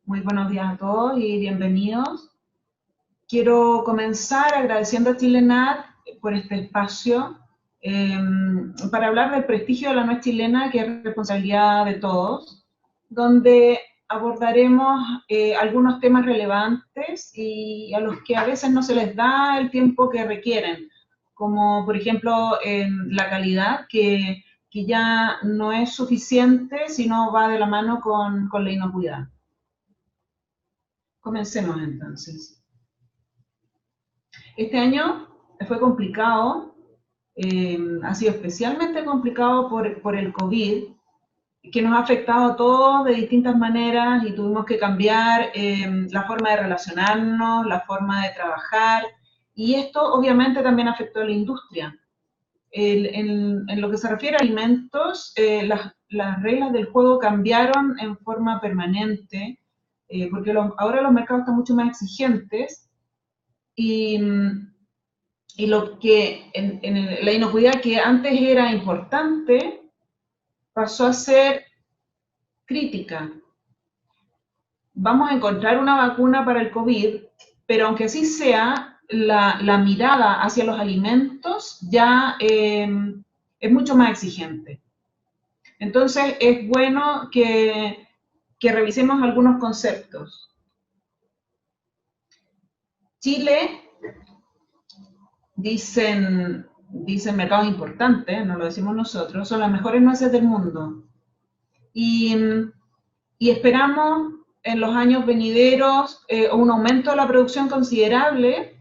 Muy buenos días a todos y bienvenidos. Quiero comenzar agradeciendo a Chilenat por este espacio para hablar del prestigio de la nuez chilena, que es responsabilidad de todos, donde abordaremos algunos temas relevantes y a los que a veces no se les da el tiempo que requieren, como por ejemplo la calidad, que ya no es suficiente, sino va de la mano con la inocuidad. Comencemos entonces. Este año fue complicado, ha sido especialmente complicado por el COVID, que nos ha afectado a todos de distintas maneras y tuvimos que cambiar la forma de relacionarnos, la forma de trabajar, y esto obviamente también afectó a la industria. En lo que se refiere a alimentos, las reglas del juego cambiaron en forma permanente, porque ahora los mercados están mucho más exigentes y, y lo que la inocuidad que antes era importante pasó a ser crítica. Vamos a encontrar una vacuna para el COVID, pero aunque así sea, la mirada hacia los alimentos ya es mucho más exigente. Entonces es bueno que revisemos algunos conceptos. Chile, dicen mercados importantes, no lo decimos nosotros, son las mejores nueces del mundo. Y, y esperamos en los años venideros un aumento de la producción considerable,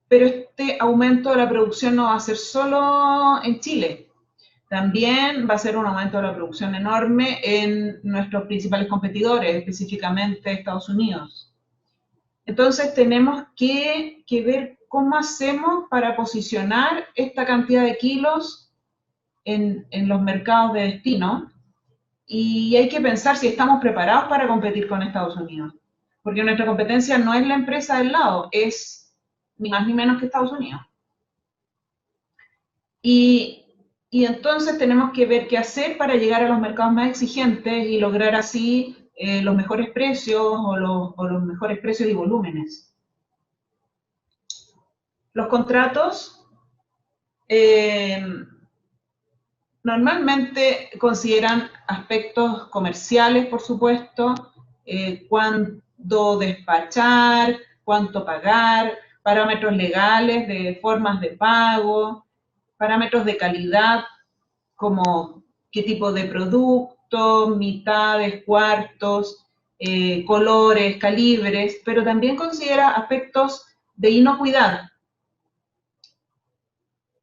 pero este aumento de la producción no va a ser solo en Chile, también va a ser un aumento de la producción enorme en nuestros principales competidores, específicamente Estados Unidos. Entonces tenemos que ver cómo hacemos para posicionar esta cantidad de kilos en los mercados de destino, y hay que pensar si estamos preparados para competir con Estados Unidos, porque nuestra competencia no es la empresa del lado, es ni más ni menos que Estados Unidos. Y, y entonces tenemos que ver qué hacer para llegar a los mercados más exigentes y lograr así los mejores precios o los mejores precios y volúmenes. Los contratos normalmente consideran aspectos comerciales, por supuesto, cuándo despachar, cuánto pagar, parámetros legales de formas de pago, parámetros de calidad como qué tipo de producto, mitades, cuartos, colores, calibres, pero también considera aspectos de inocuidad.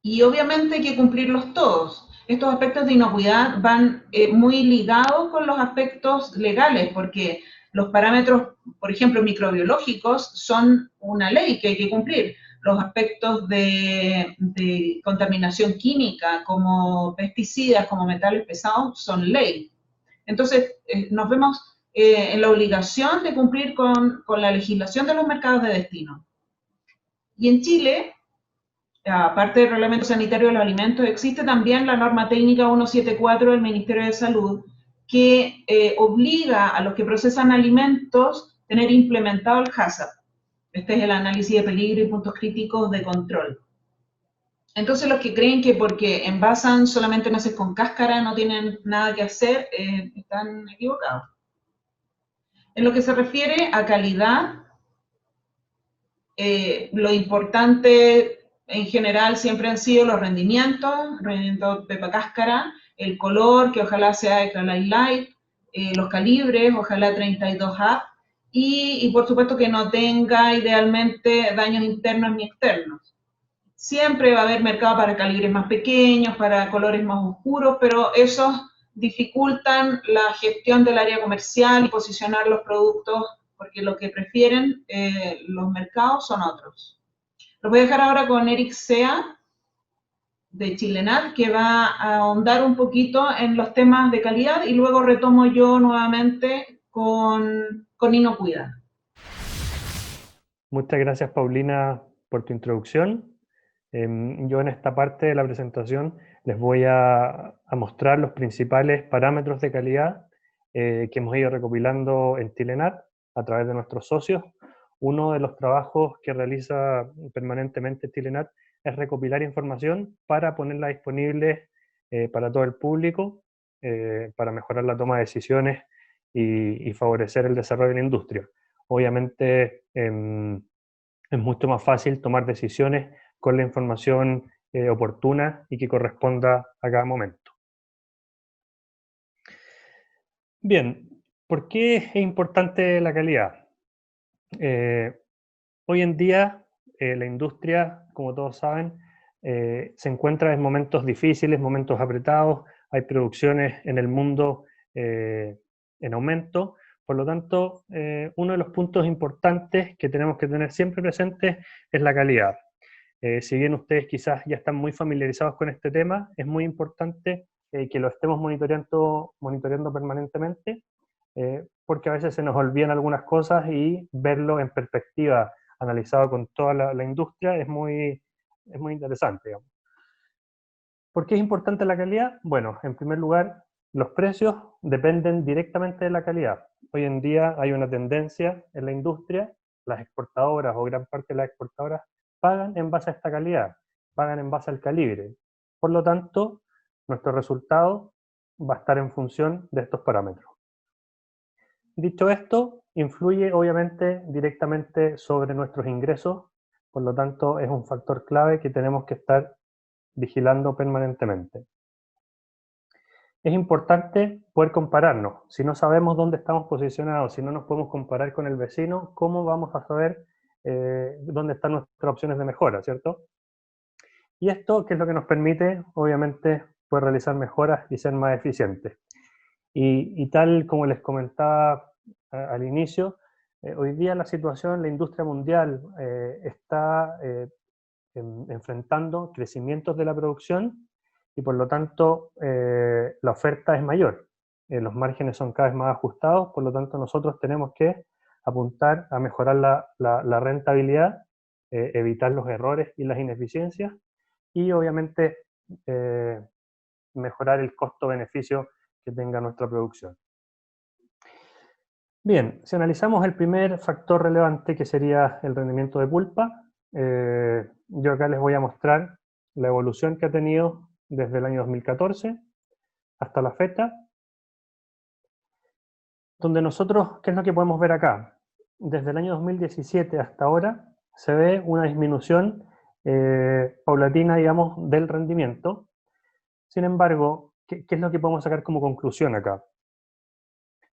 Y obviamente hay que cumplirlos todos. Estos aspectos de inocuidad van muy ligados con los aspectos legales, porque los parámetros, por ejemplo, microbiológicos, son una ley que hay que cumplir. Los aspectos de contaminación química, como pesticidas, como metales pesados, son ley. Entonces, nos vemos en la obligación de cumplir con la legislación de los mercados de destino. Y en Chile, aparte del Reglamento Sanitario de los Alimentos, existe también la norma técnica 174 del Ministerio de Salud, que obliga a los que procesan alimentos a tener implementado el HACCP. Este es el análisis de peligro y puntos críticos de control. Entonces los que creen que porque envasan solamente nueces con cáscara no tienen nada que hacer, están equivocados. En lo que se refiere a calidad, lo importante en general siempre han sido los rendimientos pepa cáscara, el color, que ojalá sea Extra Light Light, los calibres, ojalá 32A, y por supuesto que no tenga idealmente daños internos ni externos. Siempre va a haber mercado para calibres más pequeños, para colores más oscuros, pero esos dificultan la gestión del área comercial y posicionar los productos, porque lo que prefieren los mercados son otros. Lo voy a dejar ahora con Eric Sea, de Chilenat, que va a ahondar un poquito en los temas de calidad y luego retomo yo nuevamente con inocuidad. Muchas gracias, Paulina, por tu introducción. Yo en esta parte de la presentación les voy a mostrar los principales parámetros de calidad que hemos ido recopilando en Tilenat a través de nuestros socios. Uno de los trabajos que realiza permanentemente Tilenat es recopilar información para ponerla disponible para todo el público, para mejorar la toma de decisiones y favorecer el desarrollo de la industria. Obviamente es mucho más fácil tomar decisiones con la información oportuna y que corresponda a cada momento. Bien, ¿por qué es importante la calidad? Hoy en día la industria, como todos saben, se encuentra en momentos difíciles, momentos apretados, hay producciones en el mundo en aumento, por lo tanto, uno de los puntos importantes que tenemos que tener siempre presentes es la calidad. Si bien ustedes quizás ya están muy familiarizados con este tema, es muy importante que lo estemos monitoreando permanentemente, porque a veces se nos olvidan algunas cosas y verlo en perspectiva, analizado con toda la industria, es muy interesante, digamos. ¿Por qué es importante la calidad? Bueno, en primer lugar, los precios dependen directamente de la calidad. Hoy en día hay una tendencia en la industria, las exportadoras o gran parte de las exportadoras pagan en base a esta calidad, pagan en base al calibre. Por lo tanto, nuestro resultado va a estar en función de estos parámetros. Dicho esto, influye obviamente directamente sobre nuestros ingresos, por lo tanto es un factor clave que tenemos que estar vigilando permanentemente. Es importante poder compararnos. Si no sabemos dónde estamos posicionados, si no nos podemos comparar con el vecino, ¿cómo vamos a saber dónde están nuestras opciones de mejora, ¿cierto? Y esto, ¿qué es lo que nos permite? Obviamente, poder realizar mejoras y ser más eficientes. Y tal como les comentaba al inicio, hoy día la situación, la industria mundial está enfrentando crecimientos de la producción y por lo tanto la oferta es mayor. Los márgenes son cada vez más ajustados, por lo tanto nosotros tenemos que apuntar a mejorar la rentabilidad, evitar los errores y las ineficiencias y obviamente mejorar el costo-beneficio que tenga nuestra producción. Bien, si analizamos el primer factor relevante que sería el rendimiento de pulpa, yo acá les voy a mostrar la evolución que ha tenido desde el año 2014 hasta la fecha, donde nosotros, ¿qué es lo que podemos ver acá? Desde el año 2017 hasta ahora se ve una disminución paulatina, digamos, del rendimiento. Sin embargo, ¿qué es lo que podemos sacar como conclusión acá?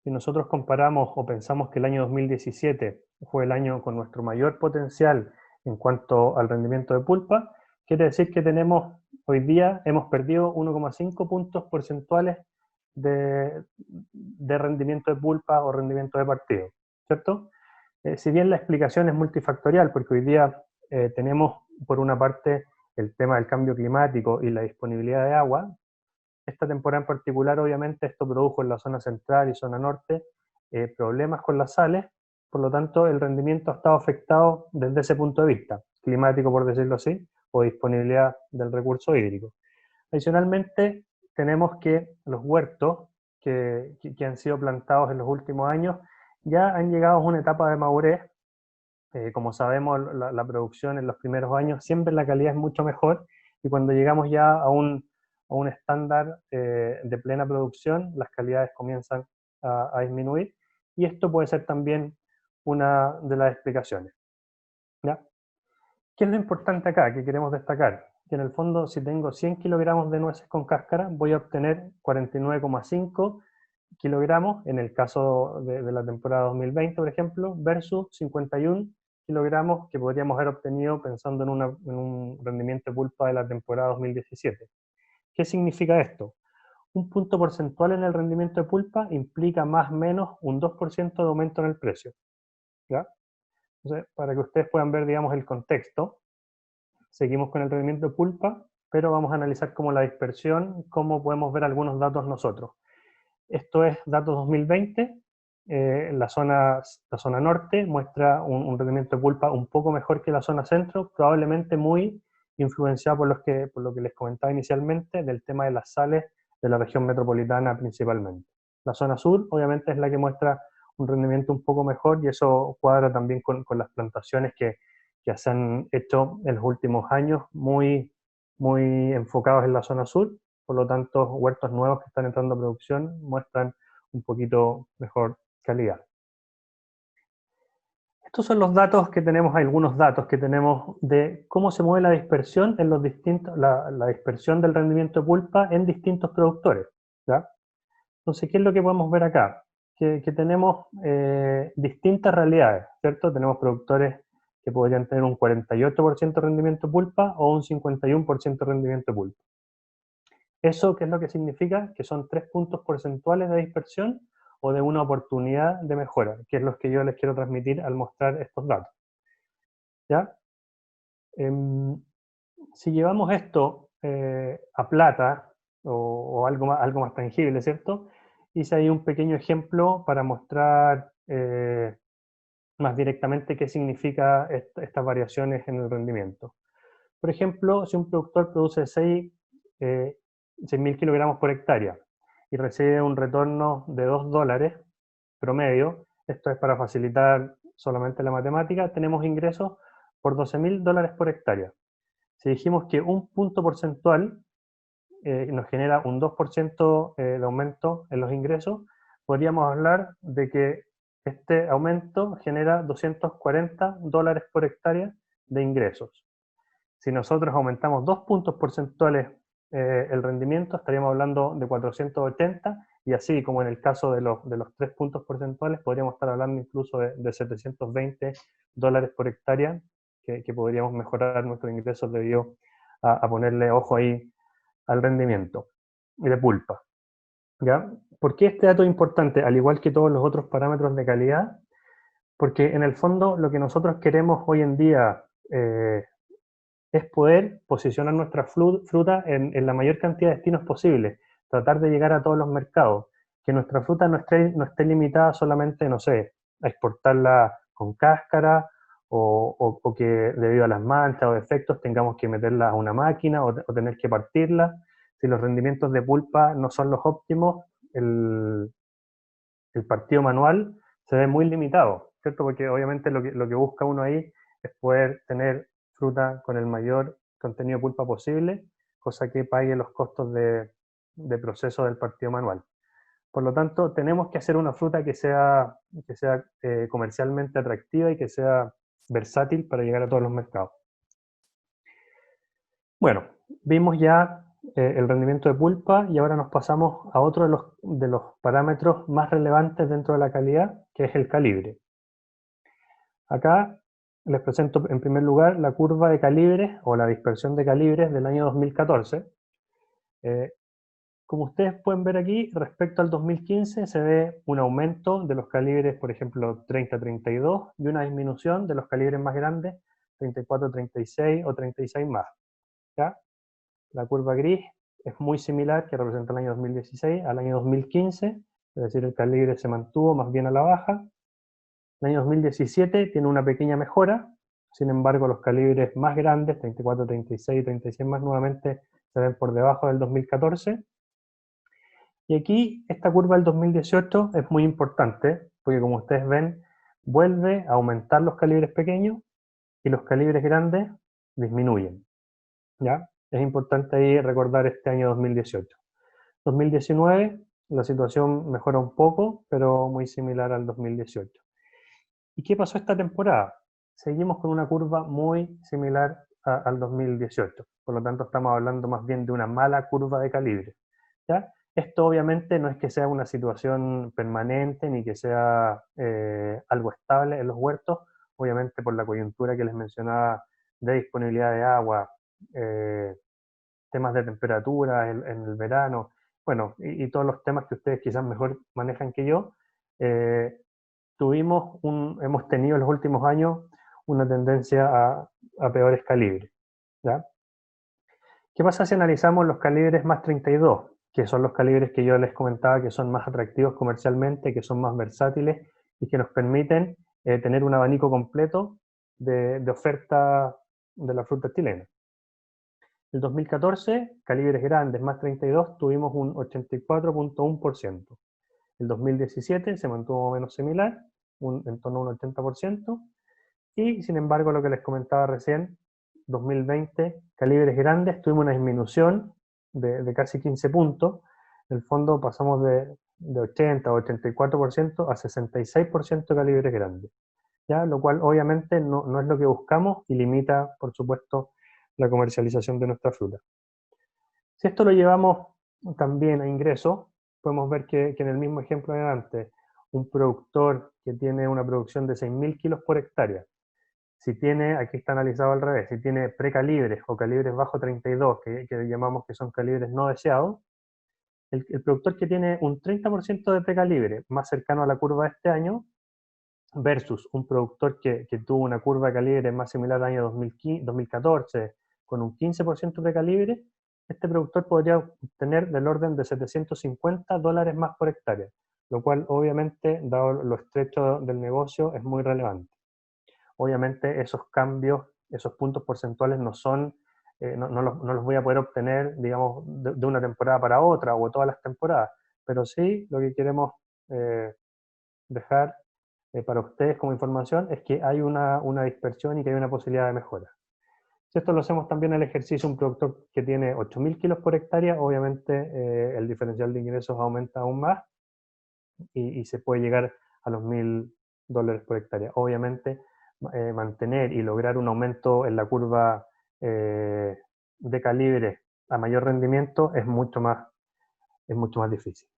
Si nosotros comparamos o pensamos que el año 2017 fue el año con nuestro mayor potencial en cuanto al rendimiento de pulpa, quiere decir que hoy día hemos perdido 1,5 puntos porcentuales de rendimiento de pulpa o rendimiento de partido, ¿cierto? Si bien la explicación es multifactorial, porque hoy día tenemos por una parte el tema del cambio climático y la disponibilidad de agua. Esta temporada en particular, obviamente, esto produjo en la zona central y zona norte problemas con las sales, por lo tanto, el rendimiento ha estado afectado desde ese punto de vista, climático, por decirlo así, o disponibilidad del recurso hídrico. Adicionalmente, tenemos que los huertos que han sido plantados en los últimos años ya han llegado a una etapa de madurez. Como sabemos, la producción en los primeros años siempre la calidad es mucho mejor y cuando llegamos ya a un estándar de plena producción, las calidades comienzan a disminuir y esto puede ser también una de las explicaciones. ¿Ya? ¿Qué es lo importante acá que queremos destacar? Que en el fondo, si tengo 100 kilogramos de nueces con cáscara, voy a obtener 49,5 kilogramos, en el caso de la temporada 2020, por ejemplo, versus 51 kilogramos que podríamos haber obtenido pensando en un rendimiento de pulpa de la temporada 2017. ¿Qué significa esto? Un punto porcentual en el rendimiento de pulpa implica más o menos un 2% de aumento en el precio. ¿Ya? Entonces, para que ustedes puedan ver, digamos, el contexto, seguimos con el rendimiento de pulpa, pero vamos a analizar como la dispersión, cómo podemos ver algunos datos nosotros. Esto es datos 2020, la zona norte muestra un rendimiento de pulpa un poco mejor que la zona centro, probablemente muy influenciado por lo que les comentaba inicialmente, del tema de las sales de la región metropolitana principalmente. La zona sur obviamente es la que muestra un rendimiento un poco mejor y eso cuadra también con las plantaciones que se han hecho en los últimos años, muy enfocados en la zona sur. Por lo tanto, huertos nuevos que están entrando a producción muestran un poquito mejor calidad. Estos son los datos que tenemos, algunos datos que tenemos de cómo se mueve la dispersión en los distintos, la dispersión del rendimiento de pulpa en distintos productores, ¿ya? Entonces, ¿qué es lo que podemos ver acá? Que tenemos distintas realidades, ¿cierto? Tenemos productores que podrían tener un 48% de rendimiento de pulpa o un 51% de rendimiento de pulpa. ¿Eso qué es lo que significa? Que son 3 puntos porcentuales de dispersión o de una oportunidad de mejora, que es lo que yo les quiero transmitir al mostrar estos datos. ¿Ya? Si llevamos esto a plata o algo más tangible, ¿cierto? Hice ahí un pequeño ejemplo para mostrar más directamente qué significa estas variaciones en el rendimiento. Por ejemplo, si un productor produce 6.000 kilogramos por hectárea y recibe un retorno de $2 promedio, esto es para facilitar solamente la matemática, tenemos ingresos por $12.000 por hectárea. Si dijimos que un punto porcentual nos genera un 2% de aumento en los ingresos, podríamos hablar de que este aumento genera $240 por hectárea de ingresos. Si nosotros aumentamos 2 puntos porcentuales el rendimiento, estaríamos hablando de 480, y así como en el caso de los 3 puntos porcentuales, podríamos estar hablando incluso de $720 por hectárea, que podríamos mejorar nuestros ingresos debido a ponerle ojo ahí al rendimiento de pulpa. ¿Ya? ¿Por qué este dato es importante? Al igual que todos los otros parámetros de calidad, porque en el fondo lo que nosotros queremos hoy en día es poder posicionar nuestra fruta en la mayor cantidad de destinos posible, tratar de llegar a todos los mercados, que nuestra fruta no esté limitada solamente, no sé, a exportarla con cáscara o que debido a las manchas o defectos tengamos que meterla a una máquina o tener que partirla. Si los rendimientos de pulpa no son los óptimos, el partido manual se ve muy limitado, ¿cierto? Porque obviamente lo que busca uno ahí es poder tener fruta con el mayor contenido de pulpa posible, cosa que pague los costos de proceso del partido manual. Por lo tanto, tenemos que hacer una fruta que sea comercialmente atractiva y que sea versátil para llegar a todos los mercados. Bueno, vimos ya el rendimiento de pulpa y ahora nos pasamos a otro de los parámetros más relevantes dentro de la calidad, que es el calibre. Acá les presento en primer lugar la curva de calibres o la dispersión de calibres del año 2014. Como ustedes pueden ver aquí, respecto al 2015 se ve un aumento de los calibres, por ejemplo, 30-32 y una disminución de los calibres más grandes, 34-36 o 36 más. ¿Ya? La curva gris es muy similar, que representa el año 2016, al año 2015, es decir, el calibre se mantuvo más bien a la baja. El año 2017 tiene una pequeña mejora, sin embargo los calibres más grandes, 34, 36 y 36 más, nuevamente se ven por debajo del 2014. Y aquí esta curva del 2018 es muy importante, porque como ustedes ven, vuelve a aumentar los calibres pequeños y los calibres grandes disminuyen. ¿Ya? Es importante ahí recordar este año 2018. 2019, la situación mejora un poco, pero muy similar al 2018. ¿Y qué pasó esta temporada? Seguimos con una curva muy similar al 2018. Por lo tanto, estamos hablando más bien de una mala curva de calibre. ¿Ya? Esto obviamente no es que sea una situación permanente ni que sea algo estable en los huertos. Obviamente por la coyuntura que les mencionaba de disponibilidad de agua, temas de temperatura en el verano, bueno, y todos los temas que ustedes quizás mejor manejan que yo, hemos tenido en los últimos años una tendencia a peores calibres. ¿Ya? ¿Qué pasa si analizamos los calibres más 32, que son los calibres que yo les comentaba que son más atractivos comercialmente, que son más versátiles y que nos permiten tener un abanico completo de oferta de la fruta chilena? El 2014, calibres grandes más 32, tuvimos un 84.1%. El 2017 se mantuvo más o menos similar, en torno a un 80%, y sin embargo lo que les comentaba recién, 2020, calibres grandes, tuvimos una disminución de casi 15 puntos. En el fondo pasamos de 80 o 84% a 66% de calibres grandes, ¿ya? Lo cual obviamente no es lo que buscamos y limita, por supuesto, la comercialización de nuestra fruta. Si esto lo llevamos también a ingresos, podemos ver que en el mismo ejemplo de antes, un productor que tiene una producción de 6.000 kilos por hectárea, si tiene, aquí está analizado al revés, si tiene precalibres o calibres bajo 32, que llamamos que son calibres no deseados, el productor que tiene un 30% de precalibre más cercano a la curva de este año, versus un productor que tuvo una curva de calibre más similar al año 2014, con un 15% de calibre, este productor podría obtener del orden de $750 más por hectárea, lo cual obviamente, dado lo estrecho del negocio, es muy relevante. Obviamente esos cambios, esos puntos porcentuales no son, no los voy a poder obtener, digamos, de una temporada para otra o de todas las temporadas, pero sí lo que queremos dejar para ustedes como información es que hay una dispersión y que hay una posibilidad de mejora. Si esto lo hacemos también el ejercicio, un productor que tiene 8.000 kilos por hectárea, obviamente el diferencial de ingresos aumenta aún más y se puede llegar a los $1.000 por hectárea. Obviamente mantener y lograr un aumento en la curva de calibre a mayor rendimiento es mucho más difícil.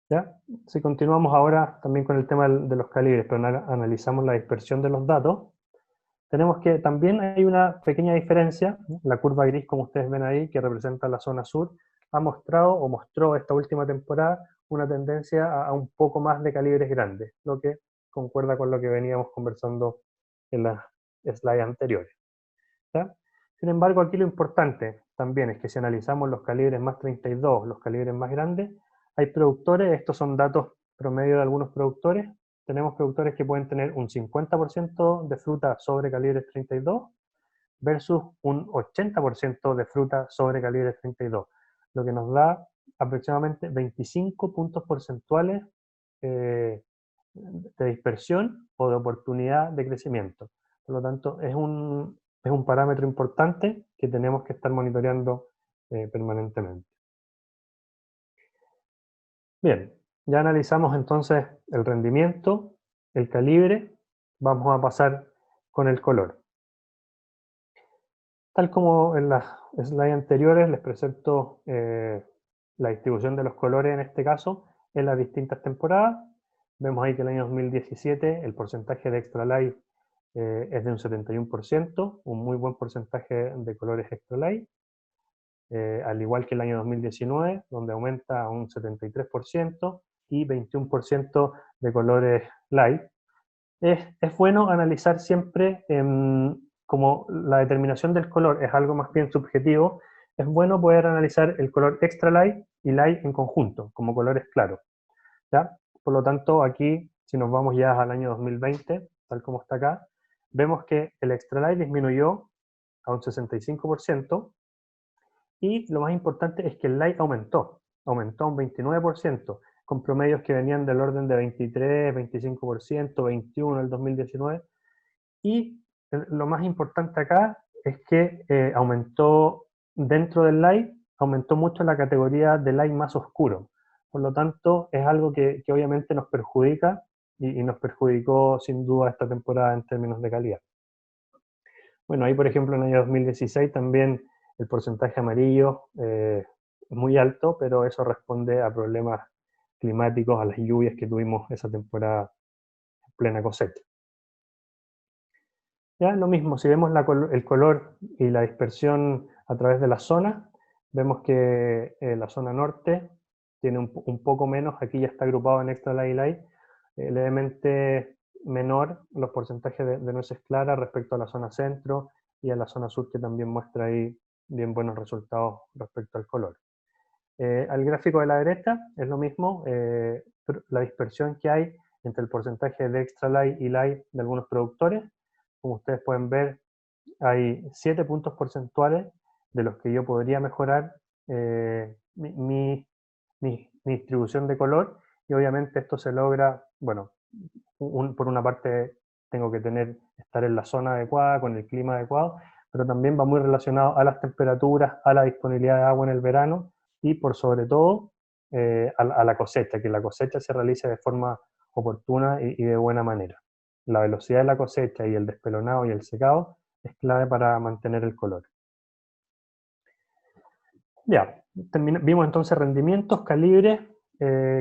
¿Ya? Si continuamos ahora también con el tema de los calibres, pero analizamos la dispersión de los datos, tenemos que también hay una pequeña diferencia. La curva gris, como ustedes ven ahí, que representa la zona sur, ha mostrado o mostró esta última temporada una tendencia a un poco más de calibres grandes, lo que concuerda con lo que veníamos conversando en las slides anteriores. ¿Ya? Sin embargo, aquí lo importante también es que si analizamos los calibres más 32, los calibres más grandes, hay productores, estos son datos promedio de algunos productores, tenemos productores que pueden tener un 50% de fruta sobre calibres 32 versus un 80% de fruta sobre calibres 32, lo que nos da aproximadamente 25 puntos porcentuales de dispersión o de oportunidad de crecimiento. Por lo tanto, es un parámetro importante que tenemos que estar monitoreando permanentemente. Bien, ya analizamos entonces el rendimiento, el calibre, vamos a pasar con el color. Tal como en las slides anteriores les presento la distribución de los colores en este caso en las distintas temporadas. Vemos ahí que el año 2017 el porcentaje de Extra Light es de un 71%, un muy buen porcentaje de colores Extra Light. Al igual que el año 2019, donde aumenta a un 73% y 21% de colores light. Es bueno analizar siempre, como la determinación del color es algo más bien subjetivo, es bueno poder analizar el color extra light y light en conjunto, como colores claros, ¿ya? Por lo tanto, aquí, si nos vamos ya al año 2020, tal como está acá, vemos que el extra light disminuyó a un 65%, y lo más importante es que el light aumentó un 29%, con promedios que venían del orden de 23, 25%, 21% en el 2019. Y lo más importante acá es que aumentó dentro del light, aumentó mucho la categoría de light más oscuro. Por lo tanto, es algo que obviamente nos perjudica y nos perjudicó sin duda esta temporada en términos de calidad. Bueno, ahí por ejemplo en el año 2016 también el porcentaje amarillo es muy alto, pero eso responde a problemas climáticos, a las lluvias que tuvimos esa temporada en plena cosecha. Ya lo mismo, si vemos el color y la dispersión a través de la zona, vemos que la zona norte tiene un poco menos, aquí ya está agrupado en extra light y light, levemente menor los porcentajes de nueces claras respecto a la zona centro y a la zona sur, que también muestra ahí bien buenos resultados respecto al color. Al gráfico de la derecha es lo mismo, la dispersión que hay entre el porcentaje de extra light y light de algunos productores. Como ustedes pueden ver, hay 7 puntos porcentuales de los que yo podría mejorar mis mi distribución de color, y obviamente esto se logra, bueno, por una parte tengo que estar en la zona adecuada, con el clima adecuado, pero también va muy relacionado a las temperaturas, a la disponibilidad de agua en el verano y por sobre todo a la cosecha, que la cosecha se realice de forma oportuna y de buena manera. La velocidad de la cosecha y el despelonado y el secado es clave para mantener el color. Ya, vimos entonces rendimientos, calibres,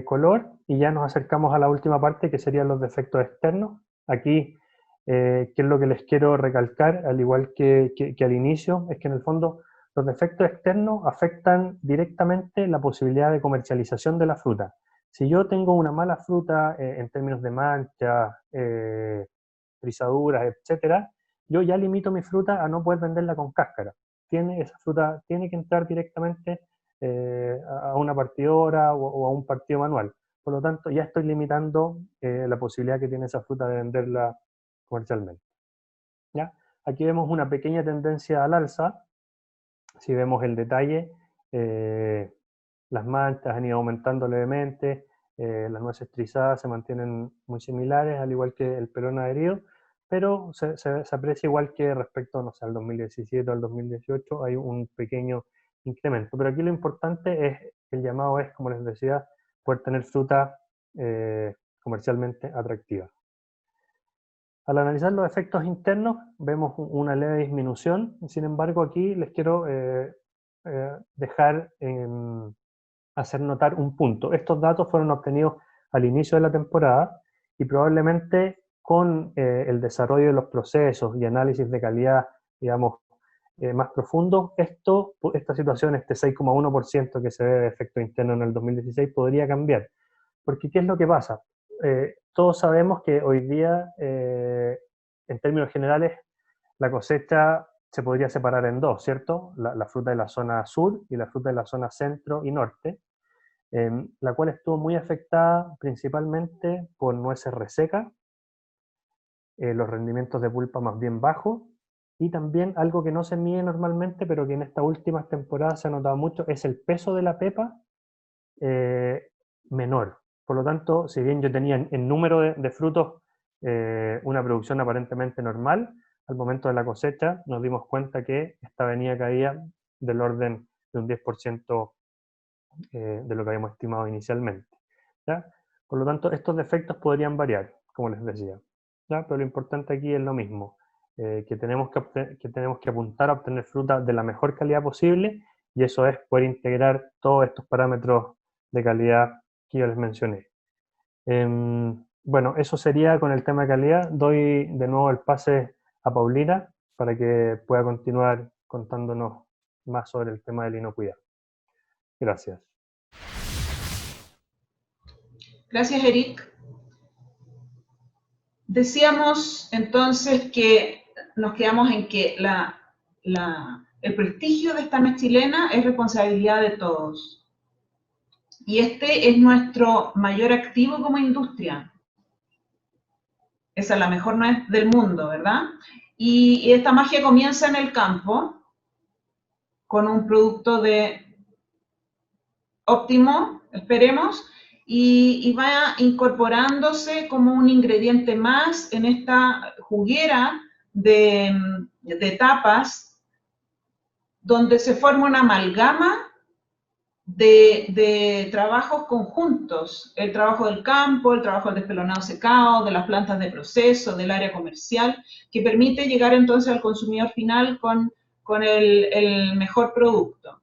color, y ya nos acercamos a la última parte que serían los defectos externos. Aquí, ¿qué es lo que les quiero recalcar? Al igual que al inicio, es que en el fondo los defectos externos afectan directamente la posibilidad de comercialización de la fruta. Si yo tengo una mala fruta en términos de manchas, trizaduras, etc., yo ya limito mi fruta a no poder venderla con cáscara. Esa fruta tiene que entrar directamente a una partidora o a un partido manual. Por lo tanto, ya estoy limitando la posibilidad que tiene esa fruta de venderla comercialmente. ¿Ya? Aquí vemos una pequeña tendencia al alza. Si vemos el detalle, las manchas han ido aumentando levemente, las nueces trizadas se mantienen muy similares, al igual que el pelón adherido, pero se aprecia igual que respecto, no sé, al 2017 o al 2018, hay un pequeño incremento. Pero aquí lo importante es, el llamado es, como les decía, poder tener fruta comercialmente atractiva. Al analizar los efectos internos, vemos una leve disminución. Sin embargo, aquí les quiero hacer notar un punto. Estos datos fueron obtenidos al inicio de la temporada y probablemente con el desarrollo de los procesos y análisis de calidad, digamos, más profundos, esta situación, este 6,1% que se ve de efecto interno en el 2016, podría cambiar. Porque, ¿qué es lo que pasa? Todos sabemos que hoy día, en términos generales, la cosecha se podría separar en dos, ¿cierto? La fruta de la zona sur y la fruta de la zona centro y norte, la cual estuvo muy afectada principalmente por nueces resecas, los rendimientos de pulpa más bien bajos, y también algo que no se mide normalmente, pero que en estas últimas temporadas se ha notado mucho, es el peso de la pepa menor. Por lo tanto, si bien yo tenía en número de frutos una producción aparentemente normal, al momento de la cosecha nos dimos cuenta que esta venía caía del orden de un 10% de lo que habíamos estimado inicialmente. ¿Ya? Por lo tanto, estos defectos podrían variar, como les decía. ¿Ya? Pero lo importante aquí es lo mismo, que tenemos que apuntar a obtener fruta de la mejor calidad posible, y eso es poder integrar todos estos parámetros de calidad que yo les mencioné. Bueno, eso sería con el tema de calidad. Doy de nuevo el pase a Paulina para que pueda continuar contándonos más sobre el tema de la inocuidad. Gracias. Gracias, Eric. Decíamos entonces que nos quedamos en que el prestigio de esta nuez chilena es responsabilidad de todos. Y este es nuestro mayor activo como industria. Esa es la mejor nuez del mundo, ¿verdad? Y esta magia comienza en el campo con un producto de óptimo, esperemos, y va incorporándose como un ingrediente más en esta juguera de etapas donde se forma una amalgama de trabajos conjuntos, el trabajo del campo, el trabajo del despelonado secado, de las plantas de proceso, del área comercial, que permite llegar entonces al consumidor final con el mejor producto.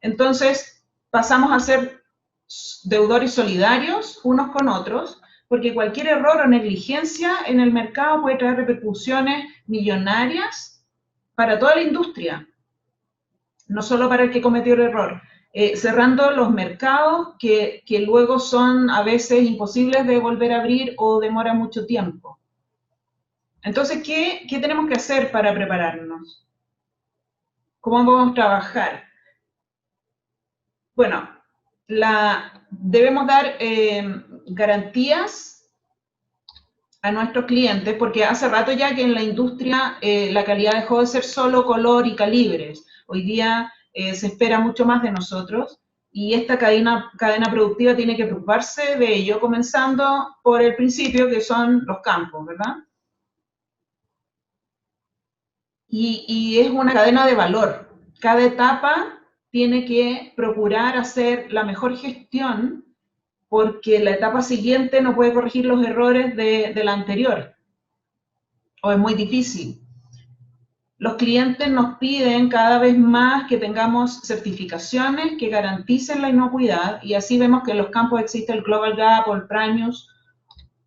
Entonces, pasamos a ser deudores solidarios unos con otros, porque cualquier error o negligencia en el mercado puede traer repercusiones millonarias para toda la industria, no solo para el que cometió el error, cerrando los mercados que luego son a veces imposibles de volver a abrir o demora mucho tiempo. Entonces, ¿qué tenemos que hacer para prepararnos? ¿Cómo vamos a trabajar? Bueno, debemos dar garantías a nuestros clientes, porque hace rato ya que en la industria la calidad dejó de ser solo color y calibres. Hoy día se espera mucho más de nosotros, y esta cadena productiva tiene que preocuparse de ello, comenzando por el principio, que son los campos, ¿verdad? Y es una cadena de valor. Cada etapa tiene que procurar hacer la mejor gestión, porque la etapa siguiente no puede corregir los errores de la anterior, o es muy difícil. Los clientes nos piden cada vez más que tengamos certificaciones que garanticen la inocuidad, y así vemos que en los campos existe el Global Gap o el Pranius,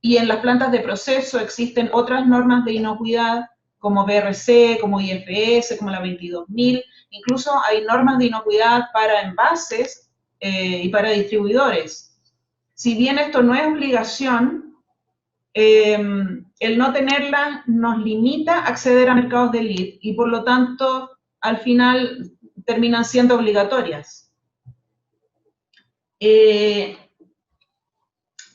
y en las plantas de proceso existen otras normas de inocuidad, como BRC, como IFS, como la 22000, incluso hay normas de inocuidad para envases y para distribuidores. Si bien esto no es obligación, el no tenerla nos limita a acceder a mercados de lead y por lo tanto al final terminan siendo obligatorias.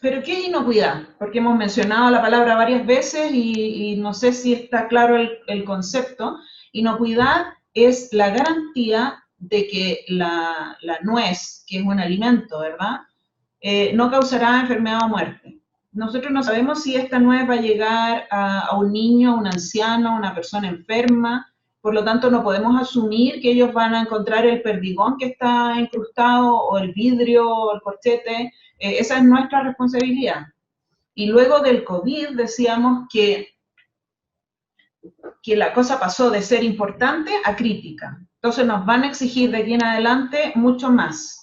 Pero ¿qué es inocuidad? Porque hemos mencionado la palabra varias veces y no sé si está claro el concepto. Inocuidad es la garantía de que la nuez, que es un alimento, ¿verdad?, no causará enfermedad o muerte. Nosotros no sabemos si esta nuez va a llegar a un niño, a un anciano, a una persona enferma, por lo tanto no podemos asumir que ellos van a encontrar el perdigón que está incrustado, o el vidrio, o el corchete. Esa es nuestra responsabilidad. Y luego del COVID decíamos que la cosa pasó de ser importante a crítica. Entonces nos van a exigir de aquí en adelante mucho más.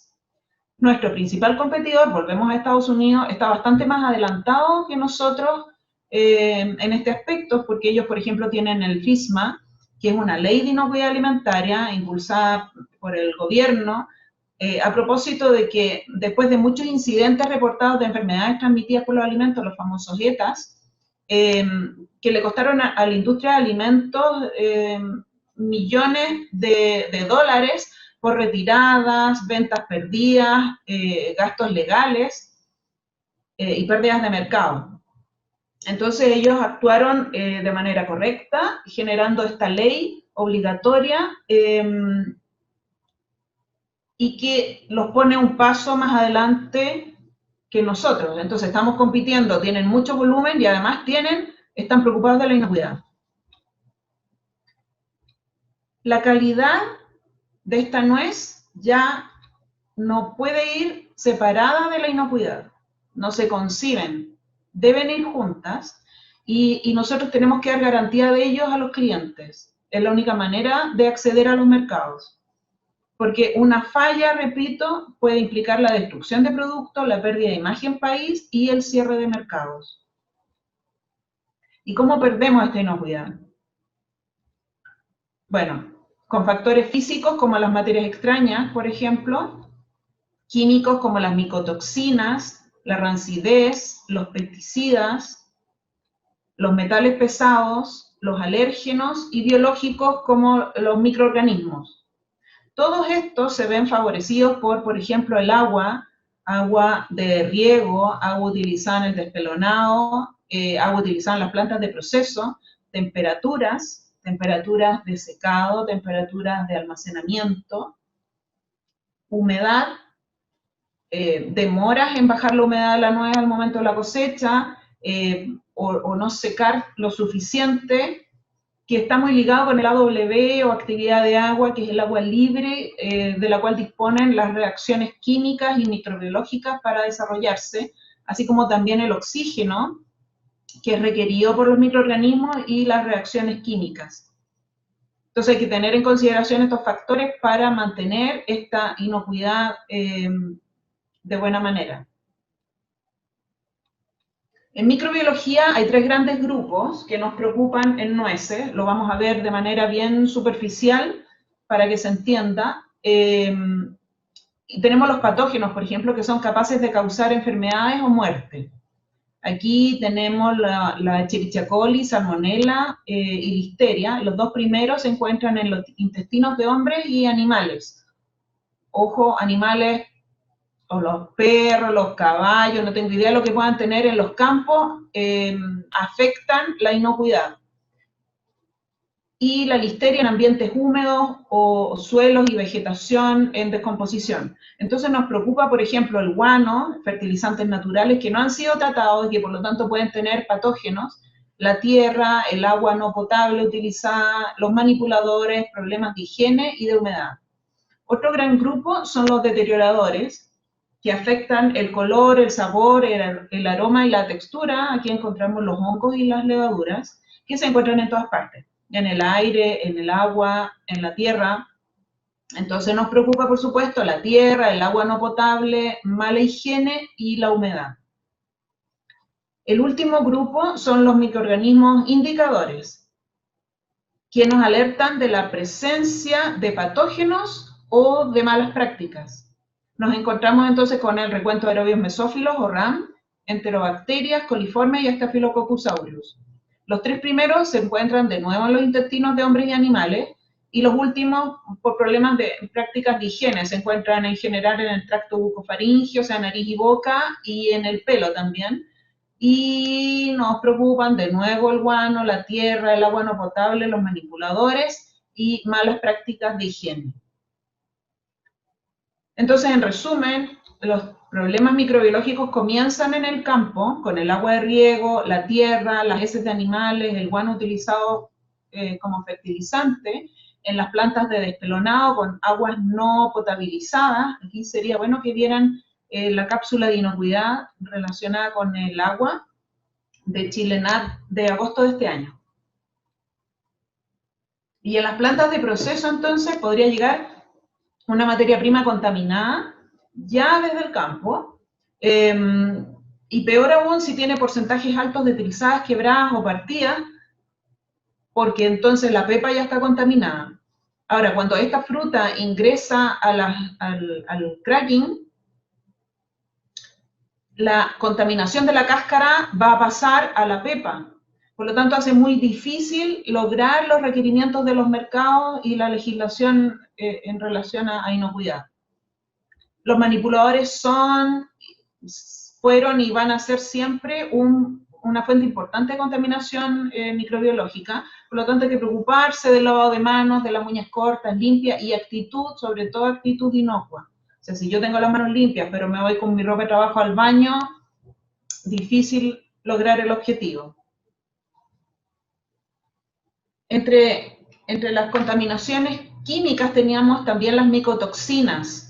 Nuestro principal competidor, volvemos a Estados Unidos, está bastante más adelantado que nosotros en este aspecto, porque ellos, por ejemplo, tienen el FISMA, que es una ley de inocuidad alimentaria impulsada por el gobierno, a propósito de que después de muchos incidentes reportados de enfermedades transmitidas por los alimentos, los famosos ETAs, que le costaron a la industria de alimentos millones de dólares por retiradas, ventas perdidas, gastos legales y pérdidas de mercado. Entonces ellos actuaron de manera correcta, generando esta ley obligatoria y que los pone un paso más adelante que nosotros. Entonces estamos compitiendo, tienen mucho volumen y además están preocupados de la inocuidad. La calidad de esta nuez ya no puede ir separada de la inocuidad, no se conciben, deben ir juntas y nosotros tenemos que dar garantía de ellos a los clientes. Es la única manera de acceder a los mercados. Porque una falla, repito, puede implicar la destrucción de productos, la pérdida de imagen país y el cierre de mercados. ¿Y cómo perdemos esta inocuidad? Bueno, con factores físicos como las materias extrañas, por ejemplo, químicos como las micotoxinas, la rancidez, los pesticidas, los metales pesados, los alérgenos y biológicos como los microorganismos. Todos estos se ven favorecidos por ejemplo, el agua de riego, agua utilizada en el despelonado, agua utilizada en las plantas de proceso, temperaturas de secado, temperaturas de almacenamiento, humedad, demoras en bajar la humedad de la nuez al momento de la cosecha, o no secar lo suficiente, que está muy ligado con el AW o actividad de agua, que es el agua libre, de la cual disponen las reacciones químicas y microbiológicas para desarrollarse, así como también el oxígeno, que es requerido por los microorganismos, y las reacciones químicas. Entonces hay que tener en consideración estos factores para mantener esta inocuidad de buena manera. En microbiología hay 3 grandes grupos que nos preocupan en nueces, lo vamos a ver de manera bien superficial para que se entienda. Y tenemos los patógenos, por ejemplo, que son capaces de causar enfermedades o muerte. Aquí tenemos la Escherichia coli, Salmonella y Listeria. Los 2 primeros se encuentran en los intestinos de hombres y animales. Ojo, animales o los perros, los caballos, no tengo idea de lo que puedan tener en los campos, afectan la inocuidad. y la listeria en ambientes húmedos o suelos y vegetación en descomposición. Entonces nos preocupa, por ejemplo, el guano, fertilizantes naturales que no han sido tratados y que por lo tanto pueden tener patógenos, la tierra, el agua no potable utilizada, los manipuladores, problemas de higiene y de humedad. Otro gran grupo son los deterioradores, que afectan el color, el sabor, el aroma y la textura. Aquí encontramos los hongos y las levaduras, que se encuentran en todas partes, en el aire, en el agua, en la tierra. Entonces nos preocupa, por supuesto, la tierra, el agua no potable, mala higiene y la humedad. El último grupo son los microorganismos indicadores, que nos alertan de la presencia de patógenos o de malas prácticas. Nos encontramos entonces con el recuento de aerobios mesófilos o RAM, enterobacterias, coliformes y Staphylococcus aureus. Los tres primeros se encuentran de nuevo en los intestinos de hombres y animales, y los últimos, por problemas de prácticas de higiene, se encuentran en general en el tracto bucofaringeo, o sea, nariz y boca, y en el pelo también. Y nos preocupan de nuevo el guano, la tierra, el agua no potable, los manipuladores y malas prácticas de higiene. Entonces, en resumen, los problemas microbiológicos comienzan en el campo, con el agua de riego, la tierra, las heces de animales, el guano utilizado como fertilizante, en las plantas de despelonado con aguas no potabilizadas. Aquí sería bueno que vieran la cápsula de inocuidad relacionada con el agua de Chilenat de agosto de este año. Y en las plantas de proceso, entonces, podría llegar una materia prima contaminada ya desde el campo, y peor aún si tiene porcentajes altos de trizadas, quebradas o partidas, porque entonces la pepa ya está contaminada. Ahora, cuando esta fruta ingresa al cracking, la contaminación de la cáscara va a pasar a la pepa. Por lo tanto, hace muy difícil lograr los requerimientos de los mercados y la legislación en relación a inocuidad. Los manipuladores fueron y van a ser siempre una fuente importante de contaminación microbiológica. Por lo tanto, hay que preocuparse del lavado de manos, de las uñas cortas, limpias y actitud, sobre todo actitud inocua. O sea, si yo tengo las manos limpias, pero me voy con mi ropa de trabajo al baño, difícil lograr el objetivo. Entre las contaminaciones químicas teníamos también las micotoxinas,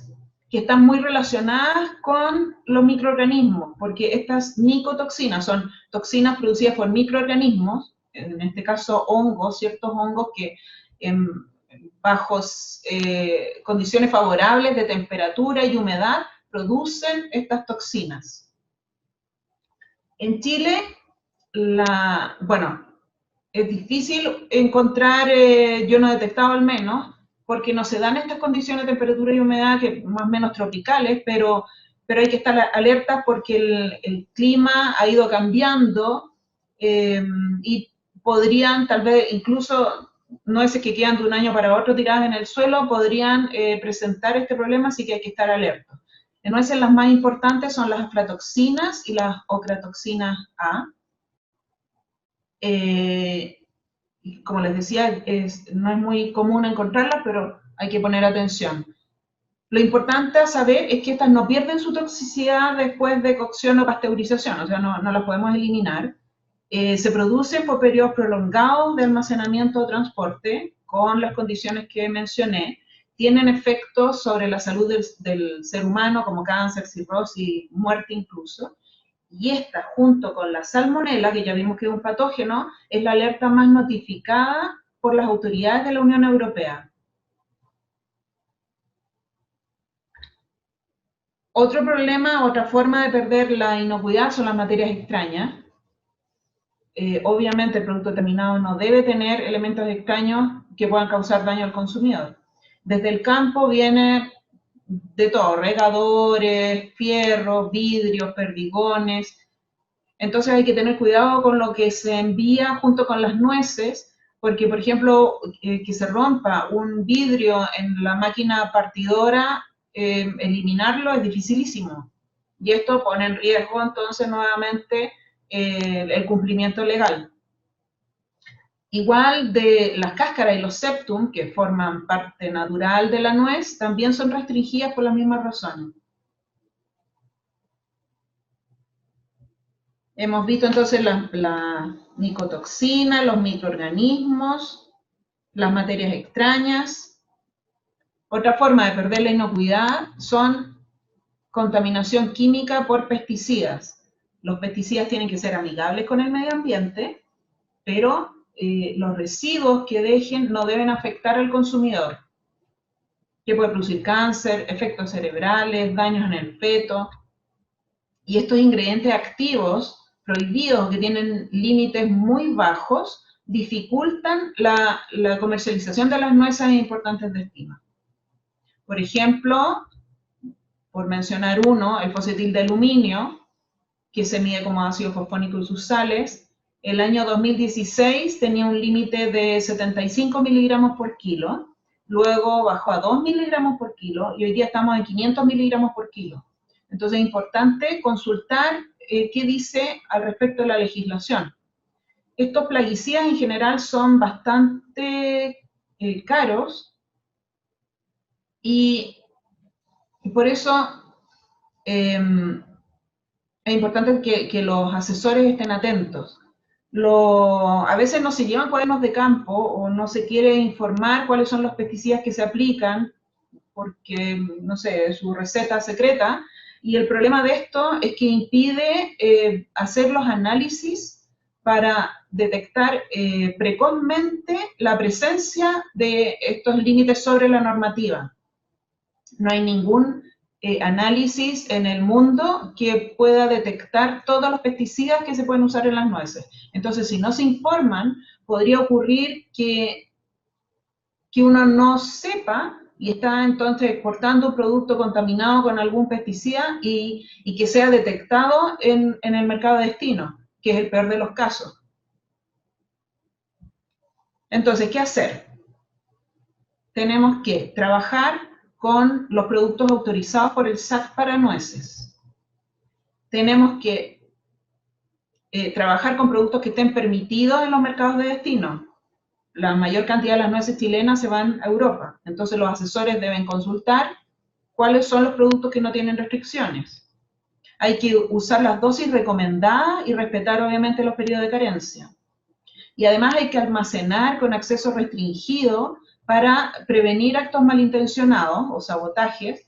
que están muy relacionadas con los microorganismos, porque estas micotoxinas son toxinas producidas por microorganismos, en este caso hongos, ciertos hongos que bajo condiciones favorables de temperatura y humedad producen estas toxinas. En Chile, es difícil encontrar, yo no he detectado al menos, porque no se dan estas condiciones de temperatura y humedad que más o menos tropicales, pero hay que estar alertas porque el clima ha ido cambiando y podrían tal vez incluso nueces que quedan de un año para otro tiradas en el suelo podrían presentar este problema, así que hay que estar alertos. En nueces las más importantes son las aflatoxinas y las ocratoxinas A. Como les decía, no es muy común encontrarlas, pero hay que poner atención. Lo importante a saber es que estas no pierden su toxicidad después de cocción o pasteurización, o sea, no las podemos eliminar. Se producen por periodos prolongados de almacenamiento o transporte, con las condiciones que mencioné. Tienen efectos sobre la salud del ser humano, como cáncer, cirrosis, muerte incluso. Y esta, junto con la salmonela, que ya vimos que es un patógeno, es la alerta más notificada por las autoridades de la Unión Europea. Otro problema, otra forma de perder la inocuidad son las materias extrañas. Obviamente el producto terminado no debe tener elementos extraños que puedan causar daño al consumidor. Desde el campo viene de todo, regadores, fierros, vidrios, perdigones. Entonces hay que tener cuidado con lo que se envía junto con las nueces, porque por ejemplo, que se rompa un vidrio en la máquina partidora, eliminarlo es dificilísimo. Y esto pone en riesgo entonces nuevamente el cumplimiento legal. Igual de las cáscaras y los septum, que forman parte natural de la nuez, también son restringidas por las mismas razones. Hemos visto entonces la micotoxina, los microorganismos, las materias extrañas. Otra forma de perder la inocuidad son contaminación química por pesticidas. Los pesticidas tienen que ser amigables con el medio ambiente, pero los residuos que dejen no deben afectar al consumidor, que puede producir cáncer, efectos cerebrales, daños en el feto. Y estos ingredientes activos prohibidos, que tienen límites muy bajos, dificultan la comercialización de las nueces en importantes destinos. Por ejemplo, por mencionar uno, el fosfatil de aluminio, que se mide como ácido fosfónico y sus sales, el año 2016 tenía un límite de 75 miligramos por kilo, luego bajó a 2 miligramos por kilo y hoy día estamos en 500 miligramos por kilo. Entonces es importante consultar qué dice al respecto de la legislación. Estos plaguicidas en general son bastante caros y por eso es importante que los asesores estén atentos. A veces no se llevan cuadernos de campo o no se quiere informar cuáles son los pesticidas que se aplican porque, no sé, su receta secreta. Y el problema de esto es que impide hacer los análisis para detectar precozmente la presencia de estos límites sobre la normativa. No hay ningún análisis en el mundo que pueda detectar todos los pesticidas que se pueden usar en las nueces. Entonces, si no se informan, podría ocurrir que uno no sepa y está entonces exportando un producto contaminado con algún pesticida y que sea detectado en el mercado de destino, que es el peor de los casos. Entonces, ¿qué hacer? Tenemos que trabajar con los productos autorizados por el SAC para nueces. Tenemos que trabajar con productos que estén permitidos en los mercados de destino. La mayor cantidad de las nueces chilenas se van a Europa, entonces los asesores deben consultar cuáles son los productos que no tienen restricciones. Hay que usar las dosis recomendadas y respetar obviamente los periodos de carencia. Y además hay que almacenar con acceso restringido para prevenir actos malintencionados o sabotajes,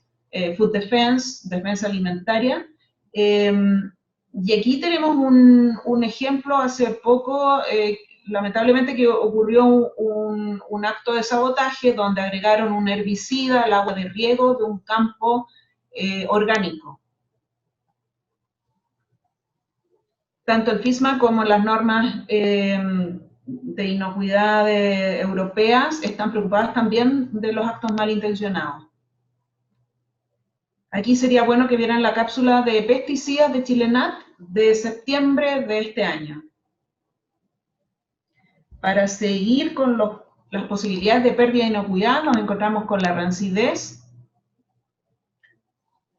food defense, defensa alimentaria. Y aquí tenemos un ejemplo hace poco, lamentablemente, que ocurrió un acto de sabotaje donde agregaron un herbicida al agua de riego de un campo orgánico. Tanto el FISMA como las normas de inocuidad europeas están preocupadas también de los actos malintencionados. Aquí sería bueno que vieran la cápsula de pesticidas de Chilenat de septiembre de este año. Para seguir con las posibilidades de pérdida de inocuidad, nos encontramos con la rancidez,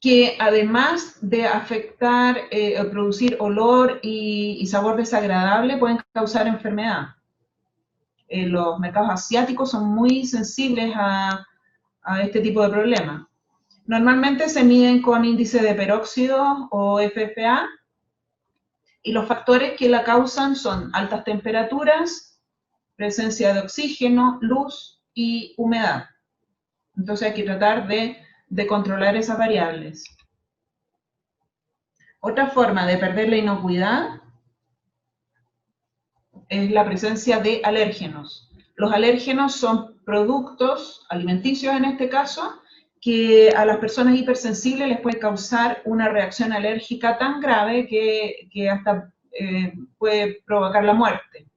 que además de afectar o producir olor y sabor desagradable, pueden causar enfermedad. Los mercados asiáticos son muy sensibles a este tipo de problemas. Normalmente se miden con índice de peróxido o FFA, y los factores que la causan son altas temperaturas, presencia de oxígeno, luz y humedad. Entonces hay que tratar de controlar esas variables. Otra forma de perder la inocuidad es la presencia de alérgenos. Los alérgenos son productos alimenticios en este caso, que a las personas hipersensibles les puede causar una reacción alérgica tan grave que hasta puede provocar la muerte.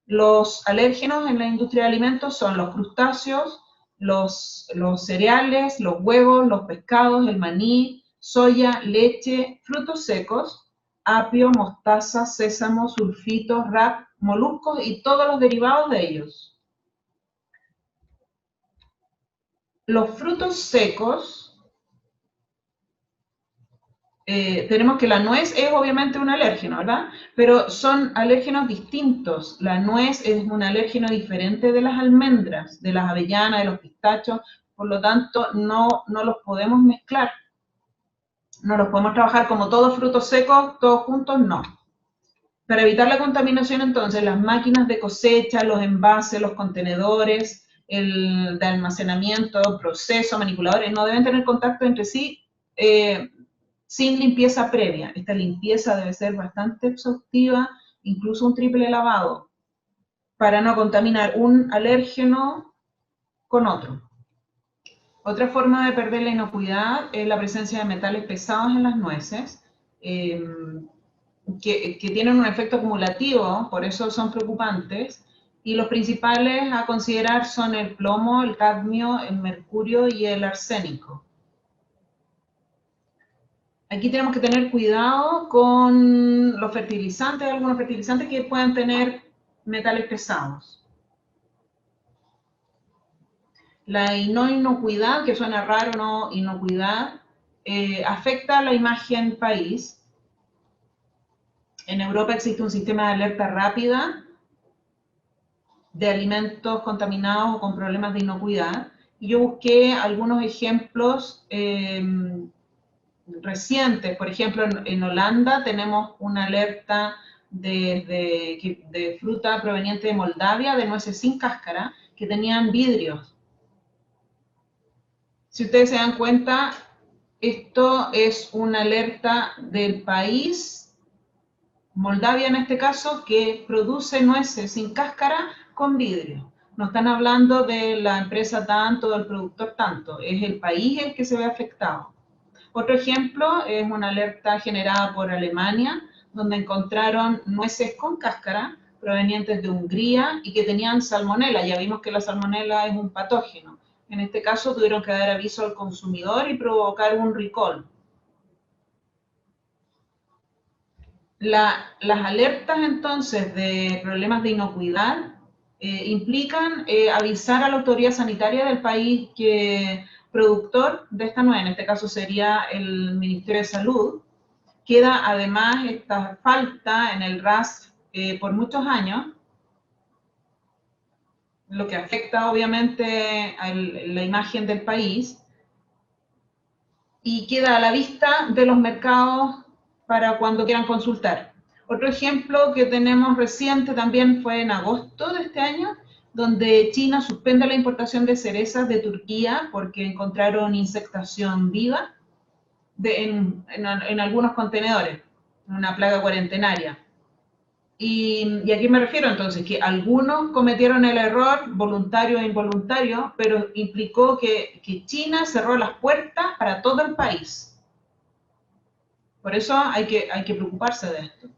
Los alérgenos en la industria de alimentos son los crustáceos, los cereales, los huevos, los pescados, el maní, soya, leche, frutos secos, apio, mostaza, sésamo, sulfitos, rap, moluscos y todos los derivados de ellos. Los frutos secos tenemos que la nuez es obviamente un alérgeno, ¿verdad? Pero son alérgenos distintos. La nuez es un alérgeno diferente de las almendras, de las avellanas, de los pistachos, por lo tanto no los podemos mezclar. No los podemos trabajar como todos frutos secos, todos juntos, no. Para evitar la contaminación, entonces, las máquinas de cosecha, los envases, los contenedores, el de almacenamiento, proceso, manipuladores, no deben tener contacto entre sí sin limpieza previa. Esta limpieza debe ser bastante exhaustiva, incluso un triple lavado, para no contaminar un alérgeno con otro. Otra forma de perder la inocuidad es la presencia de metales pesados en las nueces, que tienen un efecto acumulativo, por eso son preocupantes, y los principales a considerar son el plomo, el cadmio, el mercurio y el arsénico. Aquí tenemos que tener cuidado con los fertilizantes, algunos fertilizantes que pueden tener metales pesados. La no inocuidad, que suena raro, no inocuidad, afecta a la imagen país. En Europa existe un sistema de alerta rápida de alimentos contaminados o con problemas de inocuidad. Y yo busqué algunos ejemplos recientes. Por ejemplo, en Holanda tenemos una alerta de fruta proveniente de Moldavia, de nueces sin cáscara, que tenían vidrios. Si ustedes se dan cuenta, esto es una alerta del país, Moldavia en este caso, que produce nueces sin cáscara con vidrio. No están hablando de la empresa tanto, del productor tanto, es el país el que se ve afectado. Otro ejemplo es una alerta generada por Alemania, donde encontraron nueces con cáscara provenientes de Hungría y que tenían salmonela. Ya vimos que la salmonela es un patógeno. En este caso tuvieron que dar aviso al consumidor y provocar un recall. Las alertas entonces de problemas de inocuidad implican avisar a la autoridad sanitaria del país productor de esta nuez, en este caso sería el Ministerio de Salud. Queda además esta falta en el RAS por muchos años, lo que afecta obviamente a la imagen del país, y queda a la vista de los mercados para cuando quieran consultar. Otro ejemplo que tenemos reciente también fue en agosto de este año, donde China suspende la importación de cerezas de Turquía porque encontraron insectación viva en algunos contenedores, una plaga cuarentenaria. ¿Y a qué me refiero entonces? Que algunos cometieron el error, voluntario e involuntario, pero implicó que China cerró las puertas para todo el país. Por eso hay que preocuparse de esto.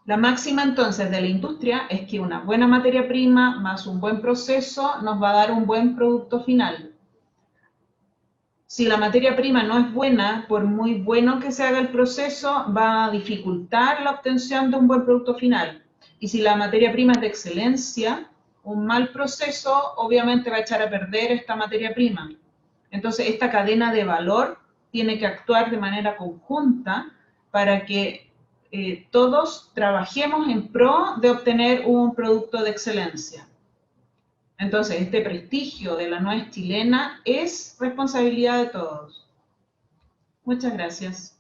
La máxima entonces de la industria es que una buena materia prima más un buen proceso nos va a dar un buen producto final. Si la materia prima no es buena, por muy bueno que se haga el proceso, va a dificultar la obtención de un buen producto final. Y si la materia prima es de excelencia, un mal proceso obviamente va a echar a perder esta materia prima. Entonces, esta cadena de valor tiene que actuar de manera conjunta para que todos trabajemos en pro de obtener un producto de excelencia. Entonces, este prestigio de la nuez chilena es responsabilidad de todos. Muchas gracias.